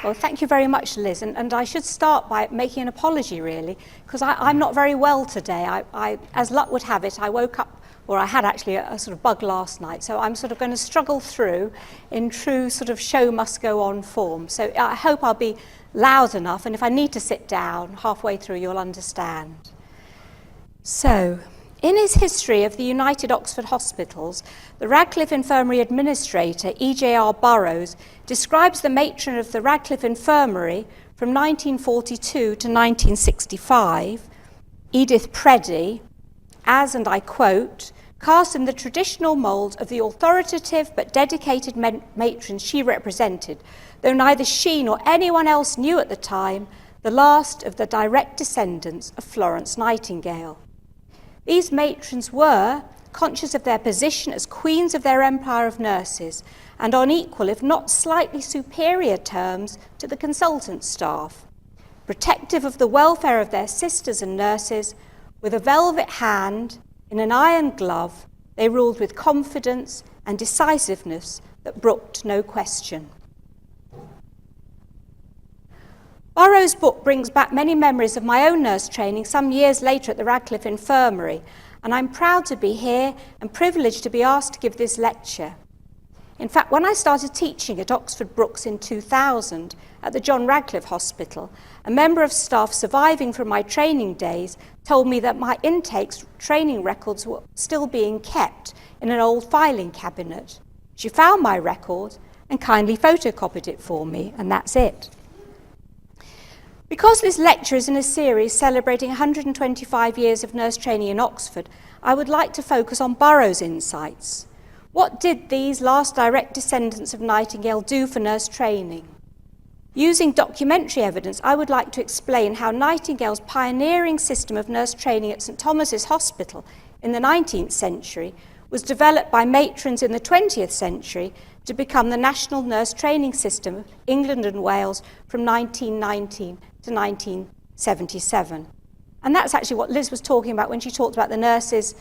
Well, thank you very much, Liz. And I should start by making an apology, really, because I'm not very well today. I, as luck would have it, I woke up, or I had actually a sort of bug last night, so I'm sort of going to struggle through in true sort of show must go on form. So I hope I'll be loud enough, and if I need to sit down halfway through, you'll understand. So, in his history of the United Oxford Hospitals, the Radcliffe Infirmary administrator, E.J.R. Burroughs, describes the matron of the Radcliffe Infirmary from 1942 to 1965, Edith Preddy, as, and I quote, cast in the traditional mould of the authoritative but dedicated matron she represented, though neither she nor anyone else knew at the time, the last of the direct descendants of Florence Nightingale. These matrons were conscious of their position as queens of their empire of nurses and on equal, if not slightly superior terms to the consultant staff. Protective of the welfare of their sisters and nurses, with a velvet hand in an iron glove, they ruled with confidence and decisiveness that brooked no question. Burroughs' book brings back many memories of my own nurse training some years later at the Radcliffe Infirmary, and I'm proud to be here and privileged to be asked to give this lecture. In fact, when I started teaching at Oxford Brookes in 2000 at the John Radcliffe Hospital, a member of staff surviving from my training days told me that my intakes training records were still being kept in an old filing cabinet. She found my record and kindly photocopied it for me, and that's it. Because this lecture is in a series celebrating 125 years of nurse training in Oxford, I would like to focus on Burroughs' insights. What did these last direct descendants of Nightingale do for nurse training? Using documentary evidence, I would like to explain how Nightingale's pioneering system of nurse training at St Thomas's Hospital in the 19th century was developed by matrons in the 20th century to become the national nurse training system of England and Wales from 1919 to 1977. And that's actually what Liz was talking about when she talked about the nurses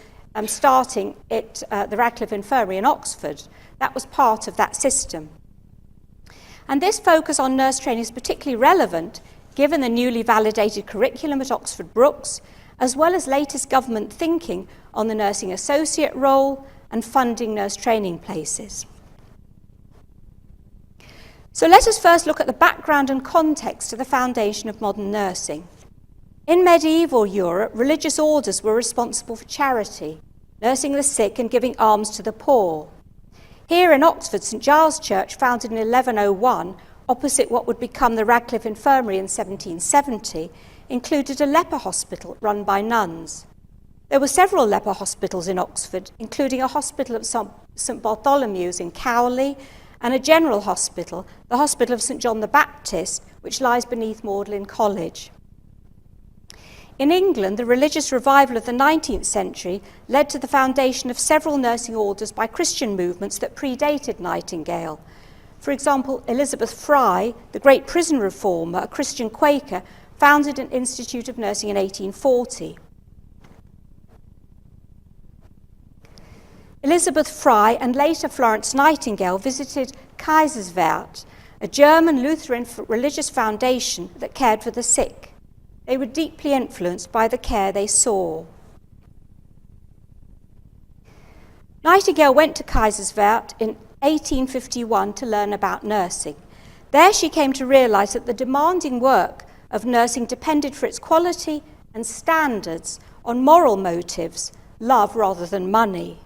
starting at the Radcliffe Infirmary in Oxford. That was part of that system. And this focus on nurse training is particularly relevant given the newly validated curriculum at Oxford Brookes, as well as latest government thinking on the nursing associate role and funding nurse training places. So let us first look at the background and context to the foundation of modern nursing. In medieval Europe, religious orders were responsible for charity, nursing the sick and giving alms to the poor. Here in Oxford, St Giles Church, founded in 1101, opposite what would become the Radcliffe Infirmary in 1770, included a leper hospital run by nuns. There were several leper hospitals in Oxford, including a hospital at St Bartholomew's in Cowley, and a general hospital, the Hospital of St John the Baptist, which lies beneath Magdalen College. In England, the religious revival of the 19th century led to the foundation of several nursing orders by Christian movements that predated Nightingale. For example, Elizabeth Fry, the great prison reformer, a Christian Quaker, founded an Institute of Nursing in 1840. Elizabeth Fry and later Florence Nightingale visited Kaiserswerth, a German Lutheran religious foundation that cared for the sick. They were deeply influenced by the care they saw. Nightingale went to Kaiserswerth in 1851 to learn about nursing. There she came to realise that the demanding work of nursing depended for its quality and standards on moral motives, love rather than money.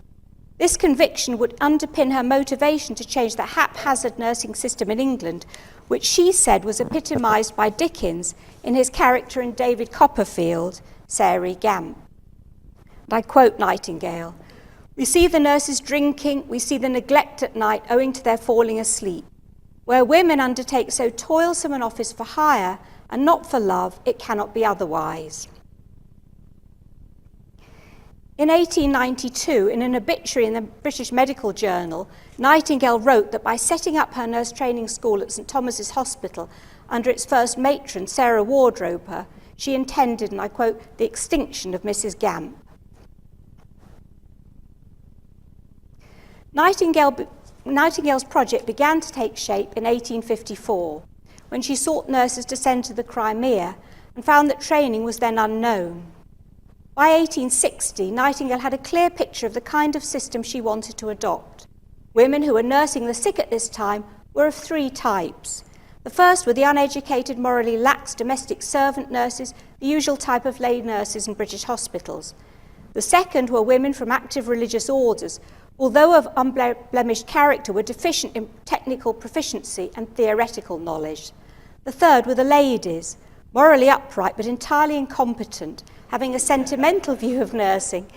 This conviction would underpin her motivation to change the haphazard nursing system in England, which she said was epitomised by Dickens in his character in David Copperfield, Sairey Gamp. And I quote Nightingale, "We see the nurses drinking, we see the neglect at night owing to their falling asleep. Where women undertake so toilsome an office for hire and not for love, it cannot be otherwise." In 1892, in an obituary in the British Medical Journal, Nightingale wrote that by setting up her nurse training school at St Thomas's Hospital under its first matron, Sarah Wardroper, she intended, and I quote, "the extinction of Mrs Gamp." Nightingale's project began to take shape in 1854, when she sought nurses to send to the Crimea and found that training was then unknown. By 1860, Nightingale had a clear picture of the kind of system she wanted to adopt. Women who were nursing the sick at this time were of three types. The first were the uneducated, morally lax domestic servant nurses, the usual type of lay nurses in British hospitals. The second were women from active religious orders, although of unblemished character, were deficient in technical proficiency and theoretical knowledge. The third were the ladies, morally upright but entirely incompetent, having a sentimental view of nursing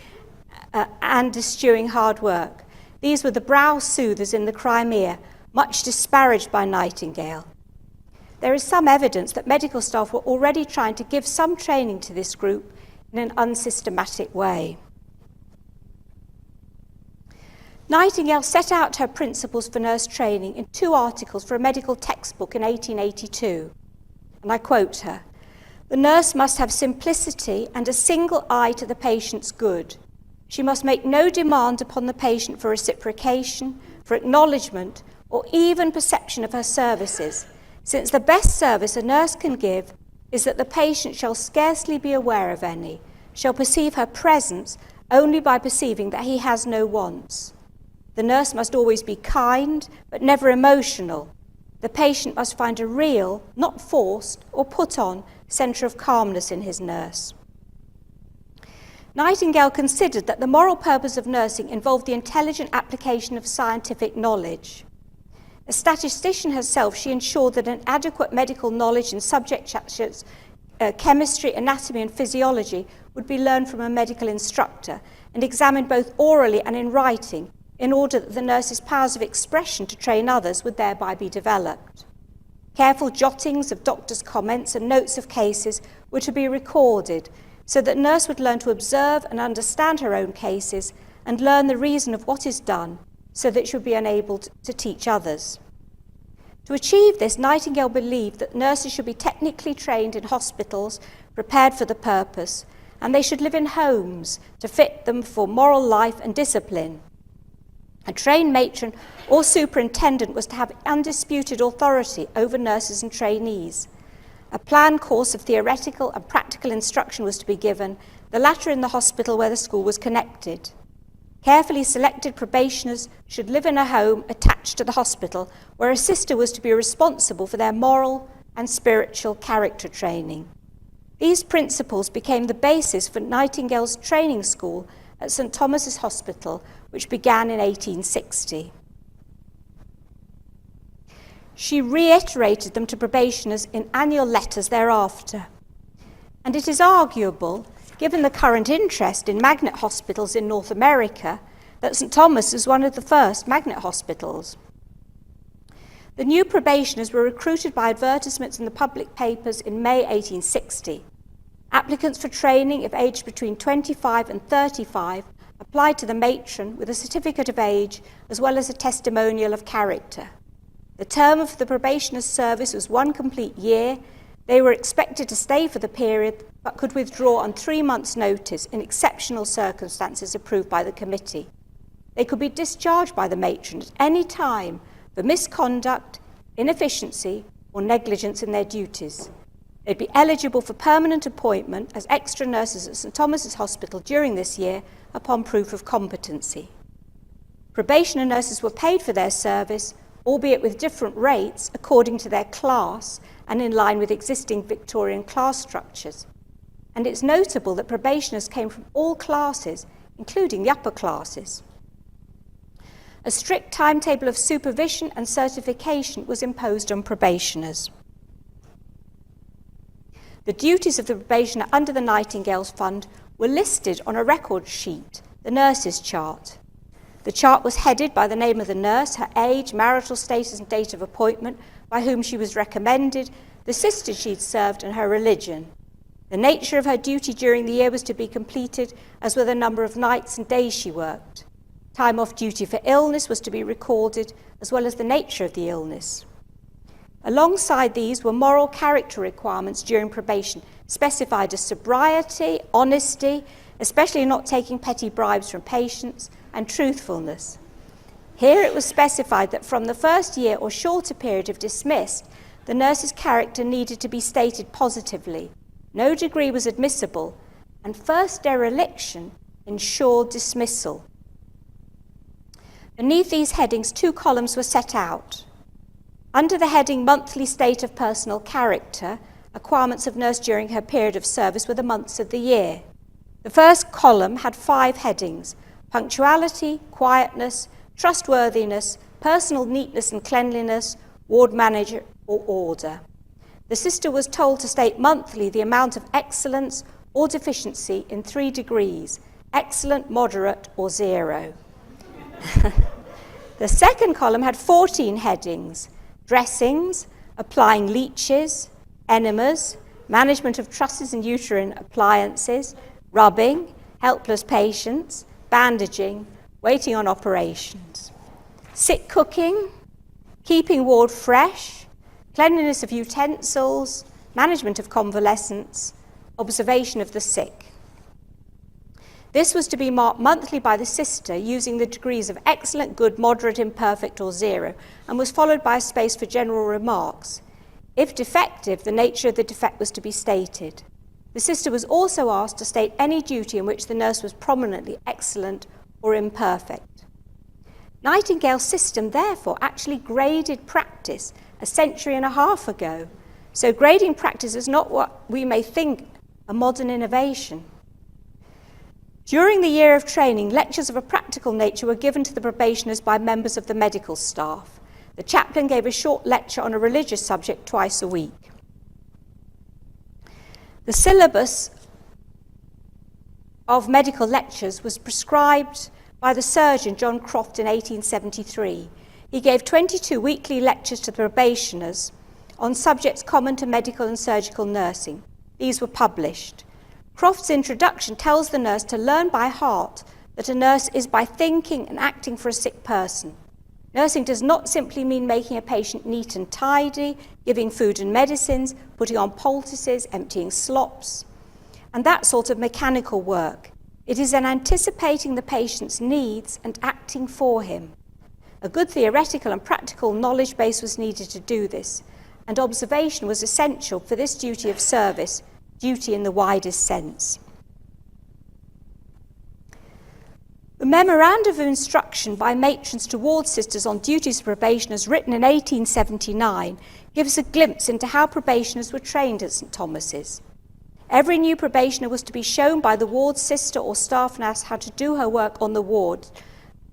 and eschewing hard work. These were the brow soothers in the Crimea, much disparaged by Nightingale. There is some evidence that medical staff were already trying to give some training to this group in an unsystematic way. Nightingale set out her principles for nurse training in 2 articles for a medical textbook in 1882, and I quote her: "The nurse must have simplicity and a single eye to the patient's good. She must make no demand upon the patient for reciprocation, for acknowledgement, or even perception of her services, since the best service a nurse can give is that the patient shall scarcely be aware of any, shall perceive her presence only by perceiving that he has no wants. The nurse must always be kind, but never emotional. The patient must find a real, not forced or put on, centre of calmness in his nurse." Nightingale considered that the moral purpose of nursing involved the intelligent application of scientific knowledge. A statistician herself, she ensured that an adequate medical knowledge in subjects such as chemistry, anatomy and physiology would be learned from a medical instructor and examined both orally and in writing in order that the nurse's powers of expression to train others would thereby be developed. Careful jottings of doctors' comments and notes of cases were to be recorded so that nurse would learn to observe and understand her own cases and learn the reason of what is done so that she would be enabled to teach others. To achieve this, Nightingale believed that nurses should be technically trained in hospitals, prepared for the purpose, and they should live in homes to fit them for moral life and discipline. A trained matron or superintendent was to have undisputed authority over nurses and trainees. A planned course of theoretical and practical instruction was to be given, the latter in the hospital where the school was connected. Carefully selected probationers should live in a home attached to the hospital where a sister was to be responsible for their moral and spiritual character training. These principles became the basis for Nightingale's training school at St Thomas's Hospital, which began in 1860. She reiterated them to probationers in annual letters thereafter. And it is arguable, given the current interest in magnet hospitals in North America, that St Thomas is one of the first magnet hospitals. The new probationers were recruited by advertisements in the public papers in May 1860. Applicants for training, if aged between 25 and 35, applied to the matron with a certificate of age as well as a testimonial of character. The term of the probationer's service was 1 complete year. They were expected to stay for the period but could withdraw on 3 months' notice in exceptional circumstances approved by the committee. They could be discharged by the matron at any time for misconduct, inefficiency or negligence in their duties. They'd be eligible for permanent appointment as extra nurses at St Thomas's Hospital during this year upon proof of competency. Probationer nurses were paid for their service, albeit with different rates according to their class and in line with existing Victorian class structures. And it's notable that probationers came from all classes, including the upper classes. A strict timetable of supervision and certification was imposed on probationers. The duties of the probationer under the Nightingale's Fund were listed on a record sheet, the nurse's chart. The chart was headed by the name of the nurse, her age, marital status and date of appointment, by whom she was recommended, the sister she'd served and her religion. The nature of her duty during the year was to be completed, as were the number of nights and days she worked. Time off duty for illness was to be recorded, as well as the nature of the illness. Alongside these were moral character requirements during probation, specified as sobriety, honesty, especially not taking petty bribes from patients, and truthfulness. Here it was specified that from the first year or shorter period if dismissed, the nurse's character needed to be stated positively. No degree was admissible, and first dereliction ensured dismissal. Beneath these headings, 2 columns were set out. Under the heading Monthly State of Personal Character, acquirements of nurse during her period of service were the months of the year. The first column had 5 headings: punctuality, quietness, trustworthiness, personal neatness and cleanliness, ward manager or order. The sister was told to state monthly the amount of excellence or deficiency in 3 degrees: excellent, moderate or 0. The second column had 14 headings: dressings, applying leeches, enemas, management of trusses and uterine appliances, rubbing, helpless patients, bandaging, waiting on operations, sick cooking, keeping ward fresh, cleanliness of utensils, management of convalescents, observation of the sick. This was to be marked monthly by the sister using the degrees of excellent, good, moderate, imperfect or 0, and was followed by a space for general remarks. If defective, the nature of the defect was to be stated. The sister was also asked to state any duty in which the nurse was prominently excellent or imperfect. Nightingale's system, therefore, actually graded practice a century and a half ago. So grading practice is not what we may think a modern innovation. During the year of training, lectures of a practical nature were given to the probationers by members of the medical staff. The chaplain gave a short lecture on a religious subject twice a week. The syllabus of medical lectures was prescribed by the surgeon John Croft in 1873. He gave 22 weekly lectures to the probationers on subjects common to medical and surgical nursing. These were published. Croft's introduction tells the nurse to learn by heart that a nurse is by thinking and acting for a sick person. Nursing does not simply mean making a patient neat and tidy, giving food and medicines, putting on poultices, emptying slops, and that sort of mechanical work. It is an anticipating the patient's needs and acting for him. A good theoretical and practical knowledge base was needed to do this, and observation was essential for this duty of service, duty in the widest sense. The Memorandum of Instruction by matrons to ward sisters on duties of probationers, written in 1879, gives a glimpse into how probationers were trained at St Thomas's. Every new probationer was to be shown by the ward sister or staff nurse how to do her work on the ward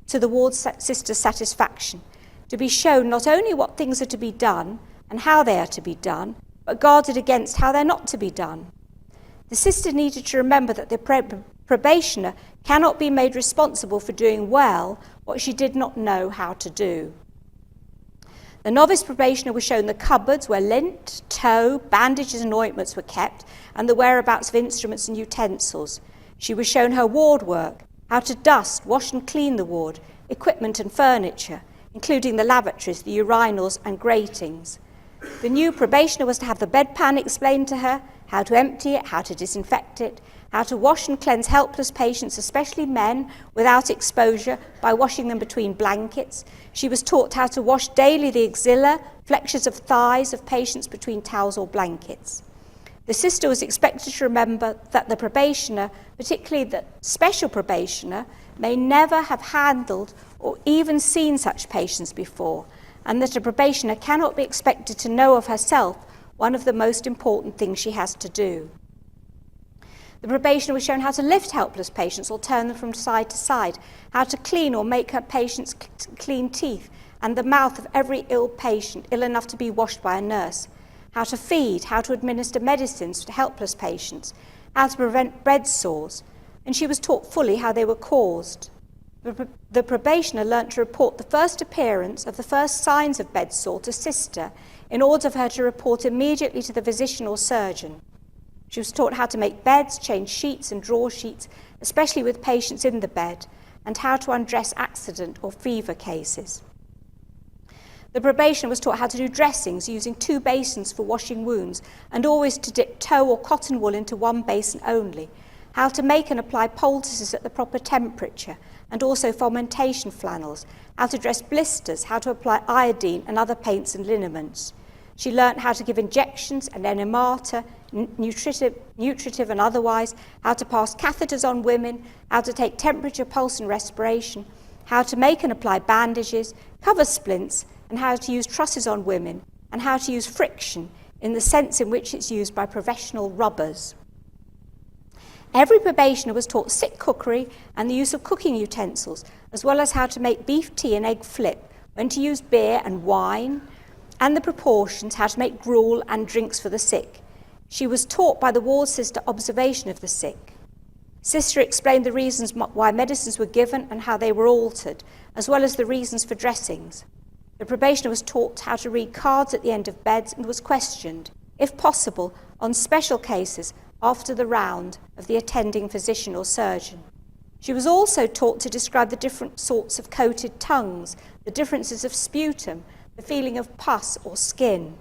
to the ward sister's satisfaction, to be shown not only what things are to be done and how they are to be done, but guarded against how they're not to be done. The sister needed to remember that the probationer cannot be made responsible for doing well what she did not know how to do. The novice probationer was shown the cupboards where lint, tow, bandages and ointments were kept, and the whereabouts of instruments and utensils. She was shown her ward work, how to dust, wash and clean the ward, equipment and furniture, including the lavatories, the urinals and gratings. The new probationer was to have the bedpan explained to her, how to empty it, how to disinfect it, how to wash and cleanse helpless patients, especially men, without exposure by washing them between blankets. She was taught how to wash daily the axilla, flexures of thighs of patients between towels or blankets. The sister was expected to remember that the probationer, particularly the special probationer, may never have handled or even seen such patients before, and that a probationer cannot be expected to know of herself one of the most important things she has to do. The probationer was shown how to lift helpless patients or turn them from side to side, how to clean or make her patients clean teeth and the mouth of every ill patient, ill enough to be washed by a nurse, how to feed, how to administer medicines to helpless patients, how to prevent bed sores, and she was taught fully how they were caused. The probationer learnt to report the first appearance of the first signs of bed sore to sister in order for her to report immediately to the physician or surgeon. She was taught how to make beds, change sheets and draw sheets, especially with patients in the bed, and how to undress accident or fever cases. The probationer was taught how to do dressings using 2 basins for washing wounds and always to dip tow or cotton wool into 1 basin only, how to make and apply poultices at the proper temperature and also fomentation flannels, how to dress blisters, how to apply iodine and other paints and liniments. She learnt how to give injections and enemata, nutritive and otherwise, how to pass catheters on women, how to take temperature, pulse and respiration, how to make and apply bandages, cover splints, and how to use trusses on women, and how to use friction in the sense in which it's used by professional rubbers. Every probationer was taught sick cookery and the use of cooking utensils, as well as how to make beef tea and egg flip, when to use beer and wine, and the proportions, how to make gruel and drinks for the sick. She was taught by the ward sister observation of the sick. Sister explained the reasons why medicines were given and how they were altered, as well as the reasons for dressings. The probationer was taught how to read cards at the end of beds and was questioned, if possible, on special cases after the round of the attending physician or surgeon. She was also taught to describe the different sorts of coated tongues, the differences of sputum, the feeling of pus or skin.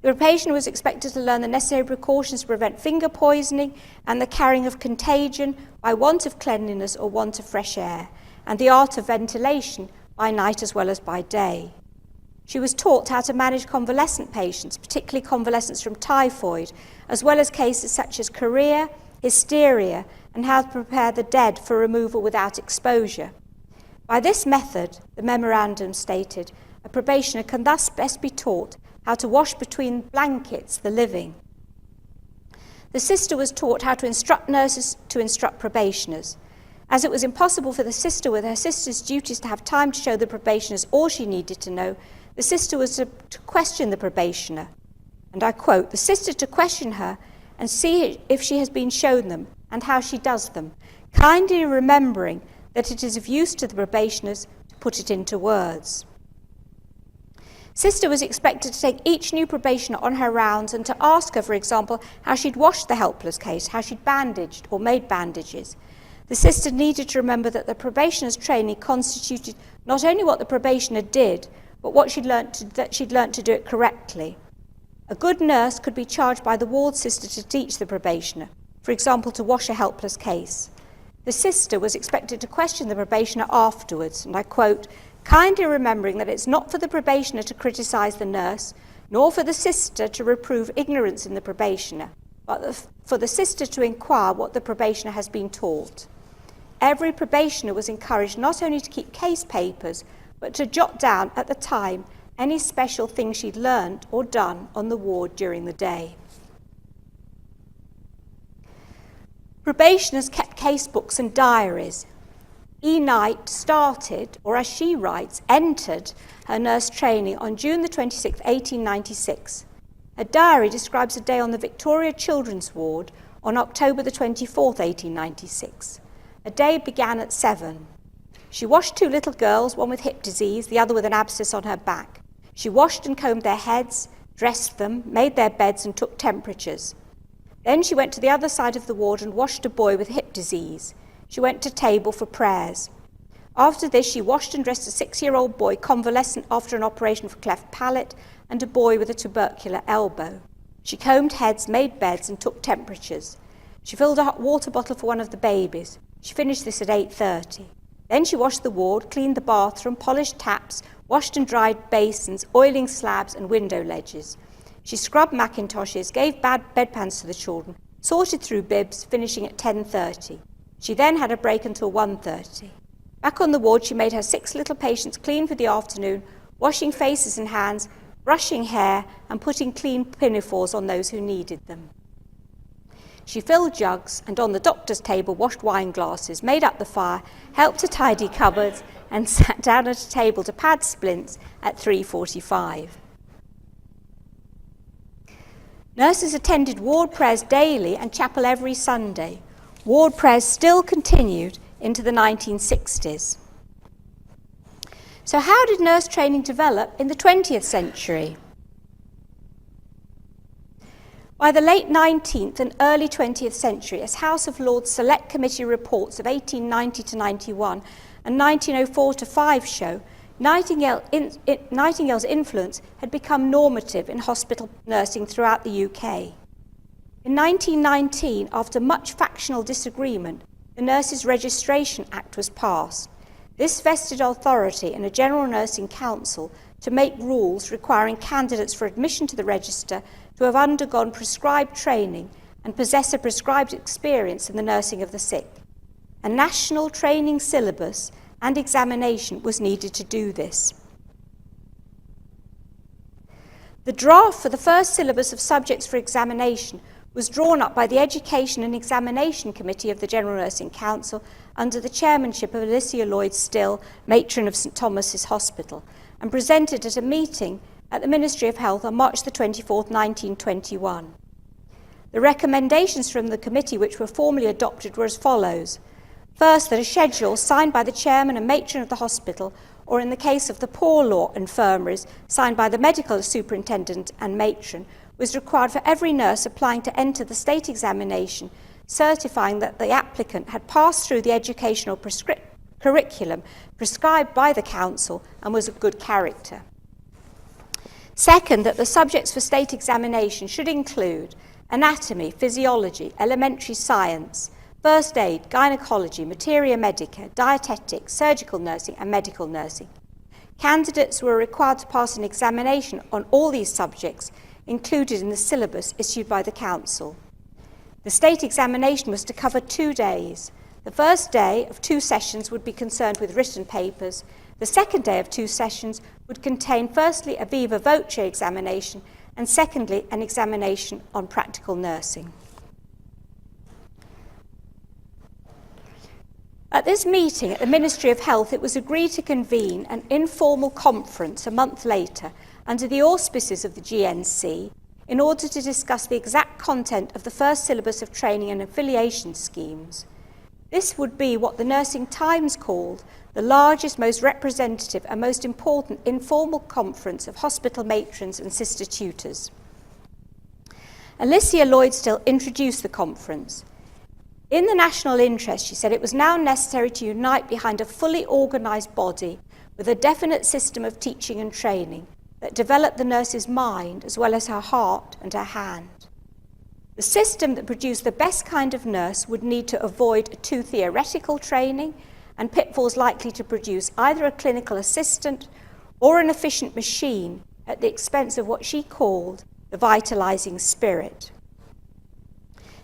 The probationer was expected to learn the necessary precautions to prevent finger poisoning and the carrying of contagion by want of cleanliness or want of fresh air, and the art of ventilation by night as well as by day. She was taught how to manage convalescent patients, particularly convalescents from typhoid, as well as cases such as chorea, hysteria, and how to prepare the dead for removal without exposure. By this method, the memorandum stated, a probationer can thus best be taught how to wash between blankets the living. The sister was taught how to instruct nurses to instruct probationers. As it was impossible for the sister with her sister's duties to have time to show the probationers all she needed to know, the sister was to question the probationer. And I quote, the sister to question her and see if she has been shown them and how she does them, kindly remembering that it is of use to the probationers to put it into words. Sister was expected to take each new probationer on her rounds and to ask her, for example, how she'd washed the helpless case, how she'd bandaged or made bandages. The sister needed to remember that the probationer's training constituted not only what the probationer did, but what that she'd learnt to do it correctly. A good nurse could be charged by the ward sister to teach the probationer, for example, to wash a helpless case. The sister was expected to question the probationer afterwards, and I quote, kindly remembering that it's not for the probationer to criticise the nurse, nor for the sister to reprove ignorance in the probationer, but for the sister to inquire what the probationer has been taught. Every probationer was encouraged not only to keep case papers, but to jot down at the time any special thing she'd learned or done on the ward during the day. Probationers kept case books and diaries. E. Knight started, or as she writes, entered her nurse training on June the 26th, 1896. Her diary describes a day on the Victoria Children's Ward on October the 24th, 1896. Her day began at 7. She washed 2 little girls, one with hip disease, the other with an abscess on her back. She washed and combed their heads, dressed them, made their beds and took temperatures. Then she went to the other side of the ward and washed a boy with hip disease. She went to table for prayers. After this, she washed and dressed a 6-year-old boy convalescent after an operation for cleft palate and a boy with a tubercular elbow. She combed heads, made beds and took temperatures. She filled a hot water bottle for one of the babies. She finished this at 8:30. Then she washed the ward, cleaned the bathroom, polished taps, washed and dried basins, oiling slabs and window ledges. She scrubbed macintoshes, gave bedpans to the children, sorted through bibs, finishing at 10:30. She then had a break until 1:30. Back on the ward, she made her 6 little patients clean for the afternoon, washing faces and hands, brushing hair, and putting clean pinafores on those who needed them. She filled jugs and on the doctor's table washed wine glasses, made up the fire, helped to tidy cupboards, and sat down at a table to pad splints at 3:45. Nurses attended ward prayers daily and chapel every Sunday. Ward prayers still continued into the 1960s. So how did nurse training develop in the 20th century? By the late 19th and early 20th century, as House of Lords Select Committee reports of 1890 to 91 and 1904 to 5 show, Nightingale's influence had become normative in hospital nursing throughout the UK. In 1919, after much factional disagreement, the Nurses Registration Act was passed. This vested authority in a General Nursing Council to make rules requiring candidates for admission to the register to have undergone prescribed training and possess a prescribed experience in the nursing of the sick. A national training syllabus and examination was needed to do this. The draft for the first syllabus of subjects for examination was drawn up by the Education and Examination Committee of the General Nursing Council under the chairmanship of Alicia Lloyd Still, matron of St Thomas's Hospital, and presented at a meeting at the Ministry of Health on March the 24th, 1921. The recommendations from the committee which were formally adopted were as follows. First, that a schedule signed by the chairman and matron of the hospital, or in the case of the poor law infirmaries, signed by the medical superintendent and matron, was required for every nurse applying to enter the state examination, certifying that the applicant had passed through the educational curriculum prescribed by the council and was of good character. Second, that the subjects for state examination should include anatomy, physiology, elementary science, first aid, gynecology, materia medica, dietetics, surgical nursing and medical nursing. Candidates were required to pass an examination on all these subjects included in the syllabus issued by the council. The state examination was to cover 2 days. The first day of 2 sessions would be concerned with written papers. The second day of 2 sessions would contain firstly a viva voce examination and secondly an examination on practical nursing. At this meeting at the Ministry of Health, it was agreed to convene an informal conference a month later under the auspices of the GNC in order to discuss the exact content of the first syllabus of training and affiliation schemes. This would be what the Nursing Times called the largest, most representative and most important informal conference of hospital matrons and sister tutors. Alicia Lloyd Still introduced the conference. In the national interest, she said, it was now necessary to unite behind a fully organised body with a definite system of teaching and training that developed the nurse's mind as well as her heart and her hand. The system that produced the best kind of nurse would need to avoid a too theoretical training and pitfalls likely to produce either a clinical assistant or an efficient machine at the expense of what she called the vitalising spirit.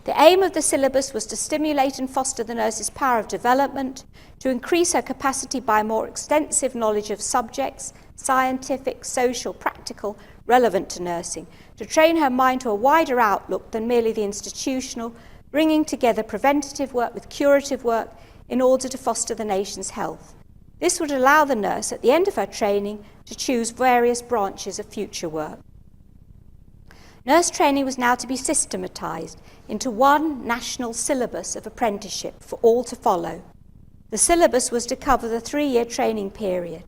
The aim of the syllabus was to stimulate and foster the nurse's power of development, to increase her capacity by a more extensive knowledge of subjects, scientific, social, practical, relevant to nursing, to train her mind to a wider outlook than merely the institutional, bringing together preventative work with curative work in order to foster the nation's health. This would allow the nurse, at the end of her training, to choose various branches of future work. Nurse training was now to be systematised into one national syllabus of apprenticeship for all to follow. The syllabus was to cover the 3-year training period.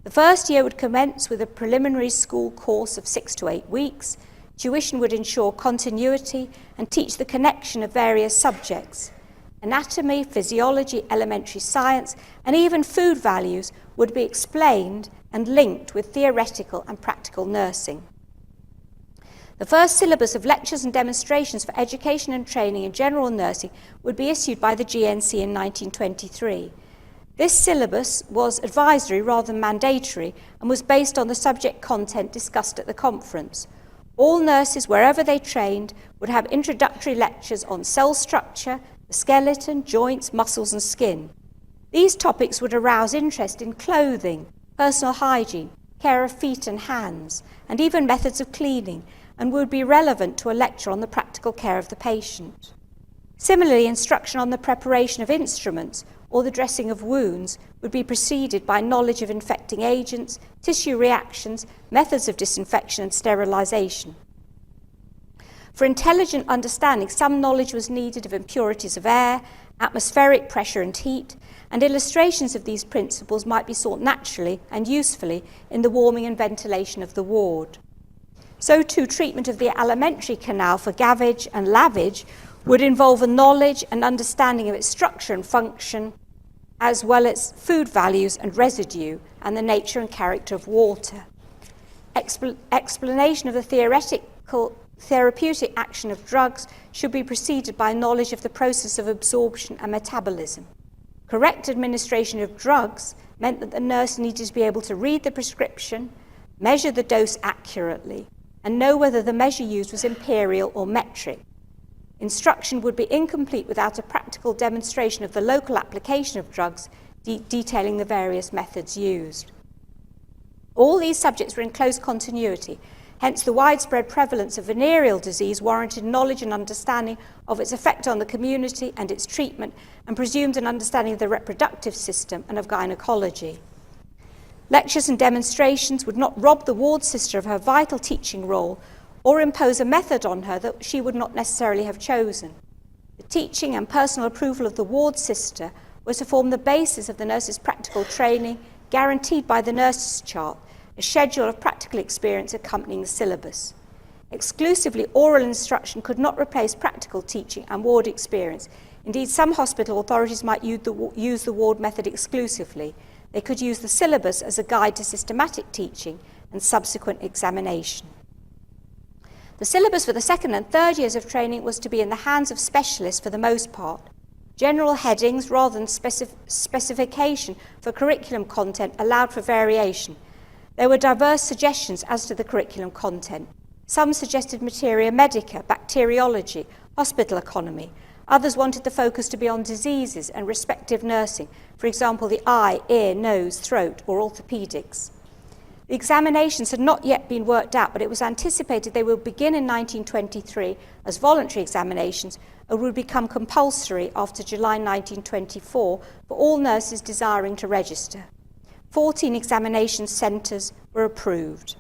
The first year would commence with a preliminary school course of 6 to 8 weeks. Tuition would ensure continuity and teach the connection of various subjects. Anatomy, physiology, elementary science, and even food values would be explained and linked with theoretical and practical nursing. The first syllabus of lectures and demonstrations for education and training in general nursing would be issued by the GNC in 1923. This syllabus was advisory rather than mandatory and was based on the subject content discussed at the conference. All nurses, wherever they trained, would have introductory lectures on cell structure, the skeleton, joints, muscles and skin. These topics would arouse interest in clothing, personal hygiene, care of feet and hands, and even methods of cleaning, and would be relevant to a lecture on the practical care of the patient. Similarly, instruction on the preparation of instruments or the dressing of wounds would be preceded by knowledge of infecting agents, tissue reactions, methods of disinfection and sterilisation. For intelligent understanding, some knowledge was needed of impurities of air, atmospheric pressure and heat, and illustrations of these principles might be sought naturally and usefully in the warming and ventilation of the ward. So too, treatment of the alimentary canal for gavage and lavage would involve a knowledge and understanding of its structure and function, as well as food values and residue, and the nature and character of water. Explanation of the therapeutic action of drugs should be preceded by knowledge of the process of absorption and metabolism. Correct administration of drugs meant that the nurse needed to be able to read the prescription, measure the dose accurately, and know whether the measure used was imperial or metric. Instruction would be incomplete without a practical demonstration of the local application of drugs, detailing the various methods used. All these subjects were in close continuity, hence the widespread prevalence of venereal disease warranted knowledge and understanding of its effect on the community and its treatment, and presumed an understanding of the reproductive system and of gynecology. Lectures and demonstrations would not rob the ward sister of her vital teaching role or impose a method on her that she would not necessarily have chosen. The teaching and personal approval of the ward sister was to form the basis of the nurse's practical training, guaranteed by the nurse's chart, a schedule of practical experience accompanying the syllabus. Exclusively oral instruction could not replace practical teaching and ward experience. Indeed, some hospital authorities might use the ward method exclusively. They could use the syllabus as a guide to systematic teaching and subsequent examination. The syllabus for the second and third years of training was to be in the hands of specialists for the most part. General headings rather than specification for curriculum content allowed for variation. There were diverse suggestions as to the curriculum content. Some suggested materia medica, bacteriology, hospital economy. Others wanted the focus to be on diseases and respective nursing, for example, the eye, ear, nose, throat, or orthopedics. The examinations had not yet been worked out, but it was anticipated they would begin in 1923 as voluntary examinations and would become compulsory after July 1924 for all nurses desiring to register. 14 examination centres were approved.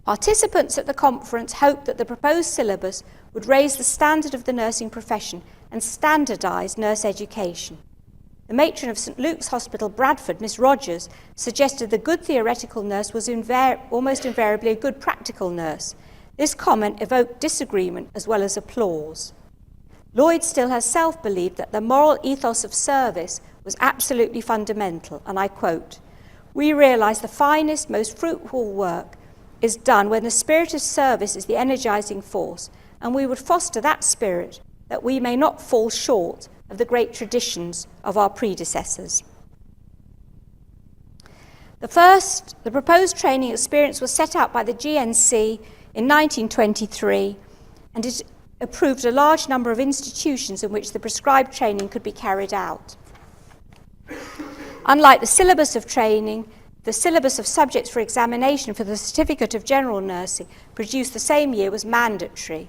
Participants at the conference hoped that the proposed syllabus would raise the standard of the nursing profession and standardise nurse education. The matron of St Luke's Hospital, Bradford, Miss Rogers, suggested the good theoretical nurse was almost invariably a good practical nurse. This comment evoked disagreement as well as applause. Lloyd Still herself believed that the moral ethos of service was absolutely fundamental, and I quote, "We realise the finest, most fruitful work is done when the spirit of service is the energising force, and we would foster that spirit that we may not fall short of the great traditions of our predecessors." The proposed training experience was set out by the GNC in 1923, and it approved a large number of institutions in which the prescribed training could be carried out. Unlike the syllabus of training, the syllabus of subjects for examination for the Certificate of General Nursing produced the same year was mandatory.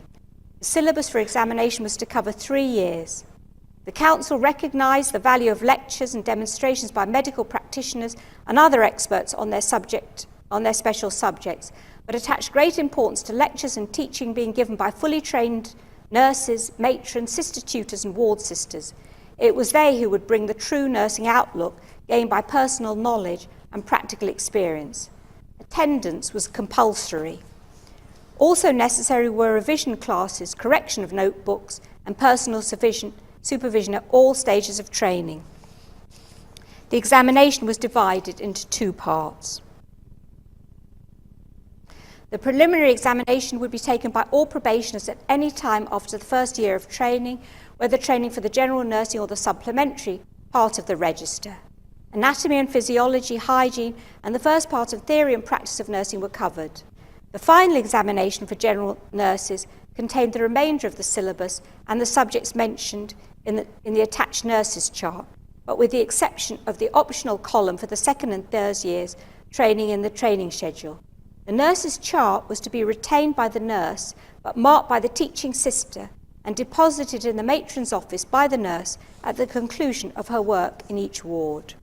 The syllabus for examination was to cover 3 years. The Council recognised the value of lectures and demonstrations by medical practitioners and other experts on their special subjects, but attached great importance to lectures and teaching being given by fully trained nurses, matrons, sister tutors and ward sisters. It was they who would bring the true nursing outlook gained by personal knowledge and practical experience. Attendance was compulsory. Also necessary were revision classes, correction of notebooks, and personal supervision at all stages of training. The examination was divided into 2 parts. The preliminary examination would be taken by all probationers at any time after the first year of training, whether training for the general nursing or the supplementary part of the register. Anatomy and physiology, hygiene, and the first part of theory and practice of nursing were covered. The final examination for general nurses contained the remainder of the syllabus and the subjects mentioned in the attached nurses chart, but with the exception of the optional column for the second and third years training in the training schedule. The nurses chart was to be retained by the nurse, but marked by the teaching sister and deposited in the matron's office by the nurse at the conclusion of her work in each ward.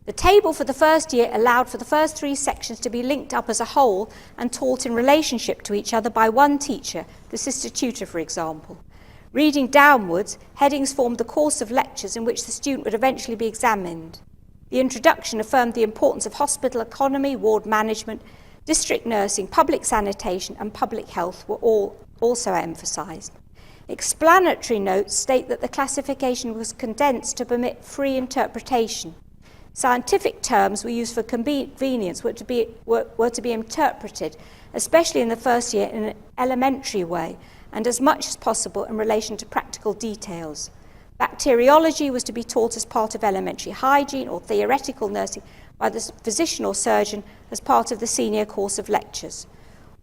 The table for the first year allowed for the first 3 sections to be linked up as a whole and taught in relationship to each other by one teacher, the sister tutor, for example. Reading downwards, headings formed the course of lectures in which the student would eventually be examined. The introduction affirmed the importance of hospital economy, ward management, district nursing, public sanitation, and public health were all also emphasised. Explanatory notes state that the classification was condensed to permit free interpretation. Scientific terms were used for convenience were to be interpreted, especially in the first year, in an elementary way, and as much as possible in relation to practical details. Bacteriology was to be taught as part of elementary hygiene or theoretical nursing by the physician or surgeon as part of the senior course of lectures.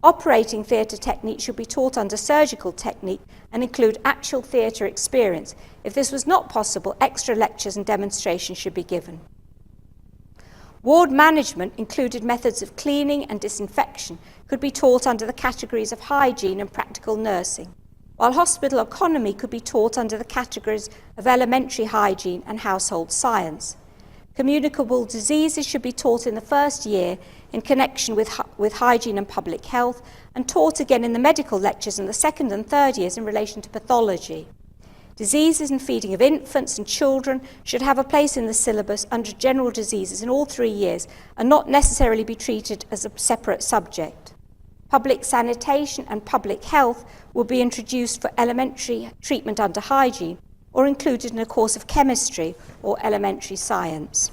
Operating theatre technique should be taught under surgical technique and include actual theatre experience. If this was not possible, extra lectures and demonstrations should be given. Ward management included methods of cleaning and disinfection could be taught under the categories of hygiene and practical nursing, while hospital economy could be taught under the categories of elementary hygiene and household science. Communicable diseases should be taught in the first year in connection with hygiene and public health, and taught again in the medical lectures in the second and third years in relation to pathology. Diseases and feeding of infants and children should have a place in the syllabus under general diseases in all 3 years and not necessarily be treated as a separate subject. Public sanitation and public health will be introduced for elementary treatment under hygiene or included in a course of chemistry or elementary science.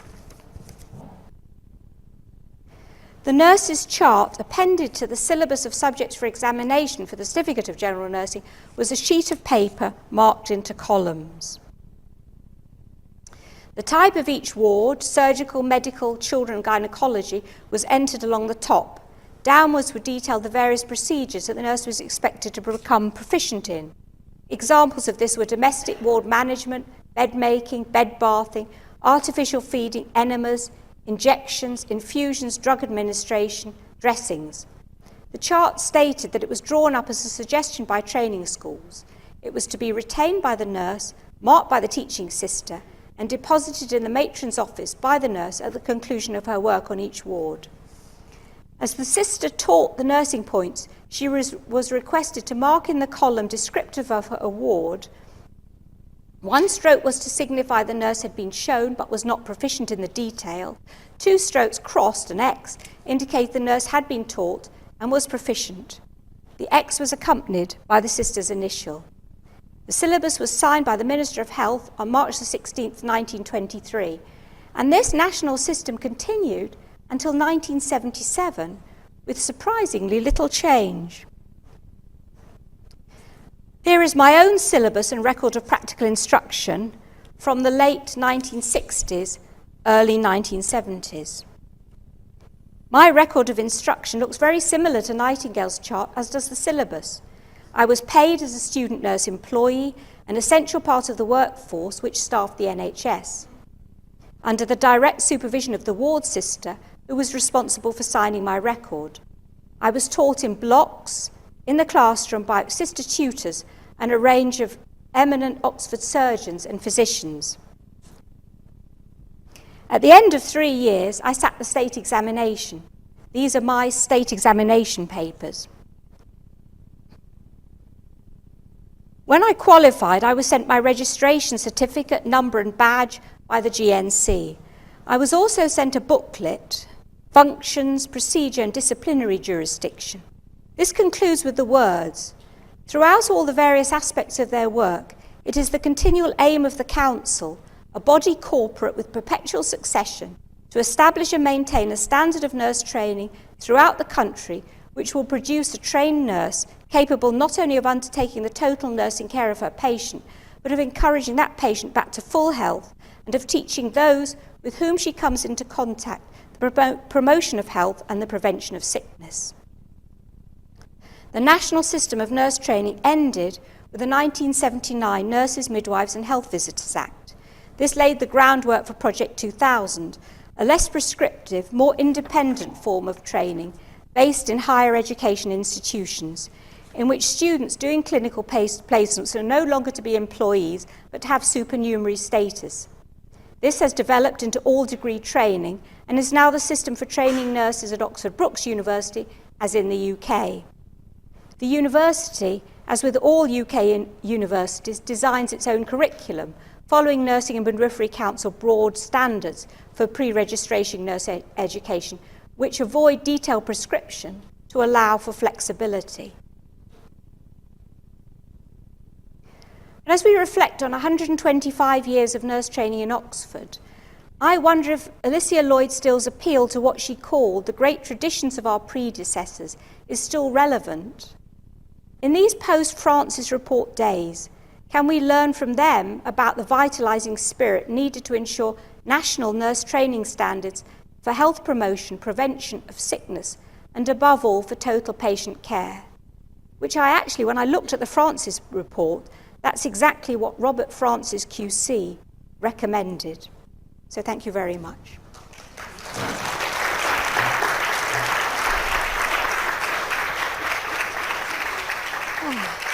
The nurse's chart appended to the syllabus of subjects for examination for the Certificate of General Nursing was a sheet of paper marked into columns. The type of each ward, surgical, medical, children and gynecology, was entered along the top. Downwards were detailed the various procedures that the nurse was expected to become proficient in. Examples of this were domestic ward management, bed making, bed bathing, artificial feeding, enemas, injections, infusions, drug administration, dressings. The chart stated that it was drawn up as a suggestion by training schools. It was to be retained by the nurse, marked by the teaching sister, and deposited in the matron's office by the nurse at the conclusion of her work on each ward. As the sister taught the nursing points, she was requested to mark in the column descriptive of her ward. 1 stroke was to signify the nurse had been shown but was not proficient in the detail. 2 strokes crossed, an X, indicate the nurse had been taught and was proficient. The X was accompanied by the sister's initial. The syllabus was signed by the Minister of Health on March the 16th, 1923, and this national system continued until 1977 with surprisingly little change. Here is my own syllabus and record of practical instruction from the late 1960s, early 1970s. My record of instruction looks very similar to Nightingale's chart, as does the syllabus. I was paid as a student nurse employee, an essential part of the workforce which staffed the NHS, under the direct supervision of the ward sister, who was responsible for signing my record. I was taught in blocks, in the classroom by sister tutors and a range of eminent Oxford surgeons and physicians. At the end of 3 years, I sat the state examination. These are my state examination papers. When I qualified, I was sent my registration certificate, number and badge by the GNC. I was also sent a booklet, Functions, Procedure and Disciplinary Jurisdiction. This concludes with the words, "Throughout all the various aspects of their work, it is the continual aim of the Council, a body corporate with perpetual succession, to establish and maintain a standard of nurse training throughout the country which will produce a trained nurse capable not only of undertaking the total nursing care of her patient, but of encouraging that patient back to full health and of teaching those with whom she comes into contact the promotion of health and the prevention of sickness." The national system of nurse training ended with the 1979 Nurses, Midwives and Health Visitors Act. This laid the groundwork for Project 2000, a less prescriptive, more independent form of training based in higher education institutions, in which students doing clinical placements are no longer to be employees, but to have supernumerary status. This has developed into all-degree training and is now the system for training nurses at Oxford Brookes University, as in the UK. The university, as with all UK universities, designs its own curriculum, following Nursing and Midwifery Council broad standards for pre-registration nurse education, which avoid detailed prescription to allow for flexibility. And as we reflect on 125 years of nurse training in Oxford, I wonder if Alicia Lloyd Still's appeal to what she called the great traditions of our predecessors is still relevant. In these post-Francis Report days, Can we learn from them about the vitalising spirit needed to ensure national nurse training standards for health promotion, prevention of sickness, and above all for total patient care? Which I actually, when I looked at the Francis report, that's exactly what Robert Francis QC recommended. So thank you very much. Oh.